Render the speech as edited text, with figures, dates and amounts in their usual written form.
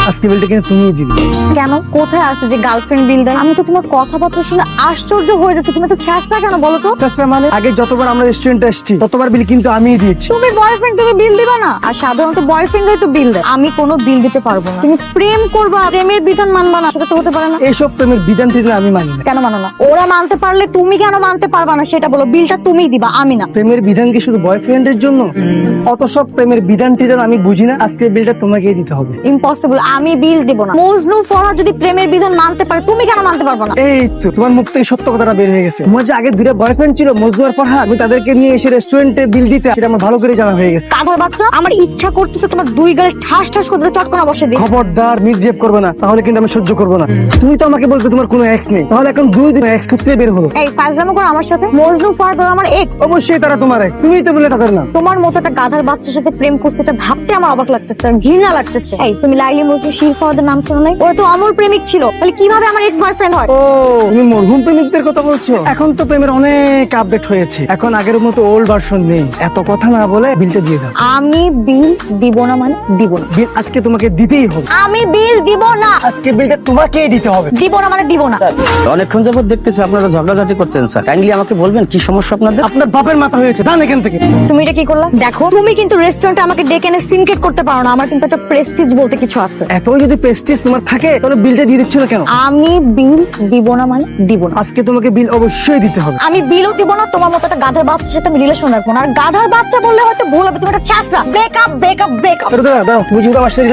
আজকে বিলটা কিন্তু তুমিই দিবি। কেন? কোথায় আছে যে গার্লফ্রেন্ড বিল দেয়? আমি তো তোমার কথাবার্তা শুনে আশ্চর্য হয়ে যাচ্ছে। তুমি তো ছ্যাঁচড়া কেন বলো তো? তাছাড়া মানে আগে যতবার আমরা রেস্টুরেন্টে আসছি ততবার বিল কিন্তু আমিই দিয়েছি। তুমি বয়ফ্রেন্ড, তুমি বিল দিবা না? আর সাধারণত বয়ফ্রেন্ডরাই তো বিল দেয়। আমি কোনো বিল দিতে পারবো না। তুমি প্রেম করবা, প্রেমের বিধান মানবা না, সেটা তো হতে পারে না। এইসব প্রেমের বিধান থেকে আমি মানি না। কেন মানো না? ওরা মানতে পারলে তুমি কেন মানতে পারবা না সেটা বলো। বিলটা তুমিই দিবা, আমি না। প্রেমের বিধান কি শুধু বয়ফ্রেন্ডের জন্য? অত সব প্রেমের বিধান টিধান আমি বুঝি না। আজকে বিলটা তোমাকেই দিতে হবে। ইম্পসিবল, আমি বিল দিব না। মজনু ফরহাদ যদি প্রেমের বিধান মানতে পারে, তুমি কেন মানতে পারবো না? এই তো তোমার মুখ থেকে সত্য কথাটা বের হয়ে গেছে। তোমার যে আগে দুটো বয়ফ্রেন্ড ছিল, মজনু আর ফরহাদ, আমি তাদেরকে নিয়ে এসে রেস্টুরেন্টে বিল দিতে, সেটা আমার ভালো করে জানা হয়ে গেছে। কাঁধার বাচ্চা, আমার ইচ্ছা করতেছে তোমার দুই গালে ঠাস ঠাস করে চটকনা বসে দিই। খবরদার মিসবিহেভ করবে না, তাহলে কিন্তু আমি সহ্য করবো না। তুমি তো আমাকে বলতে তোমার কোনো এক্স নেই, তাহলে এখন দুই দিন এক্স খুঁজতে বের হলো। এই ফাজলামো করো আমার সাথে। মজনু ফরহাদ ওরা আমার এক। অবশ্যই তারা তোমার এক্স, তুমিই তো বলে তাদের না। তোমার মতো একটা গাধার বাচ্চার সাথে প্রেম করতে, এটা ভাবতে আমার অবাক লাগতেছে, আর ঘৃণা লাগতেছে। এই তুমি লাইলি মজনু শির ফরহাদের নাম শোনো নাই? ওরা তো অমর প্রেমিক ছিল, তাহলে কিভাবে আমার এক্স বয়ফ্রেন্ড হয়? ও, তুমি মরহুম প্রেমিকদের কথা বলছো? এখন তো প্রেমের অনেক আপডেট হয়েছে, এখন আগের মতো ওল্ড ভার্সন নেই। এত কথা না বলে বিলটা দিয়ে দাও। আমি বিল দিব না মানে দিব না। বিল আজকে তোমাকে দিতেই হবে। আমি বিল দিব না। আজকে বিলটা তোমাকেই দিতে হবে। দিব না মানে দিব না। অনেকক্ষণ যাবত দেখতেছি আপনারা ঝগড়াঝাটি করতেন স্যার, কাইন্ডলি আমাকে বলবেন কি সমস্যা আপনাদের? আপনার বাপের মাথা হয়েছে, যান এখান থেকে। তুমি এটা কি করলা? দেখো, তুমি কিন্তু রেস্টুরেন্টে আমাকে ডেকে এনে সিনকেট করতে পারো না। আমার কিন্তু একটা প্রেস্টিজ বলতে কিছু আছে। এতই যদি প্রেস্টিজ তোমার থাকে তাহলে বিলটা দিয়ে দিচ্ছ না কেন? আমি বিল দিব না মানে দিব না। আজকে তোমাকে বিল অবশ্যই দিতে হবে। আমি বিলও দিব না, তোমার মতো একটা গাধার বাচ্চার সাথে আমি রিলেশন রাখবো না। আর গাধার বাচ্চা বললে হয়তো ভুল হবে, তুমি একটা ছ্যাঁচড়া। Breakup breakup breakup. দাও, তুমি যেহেতু আমার সাথে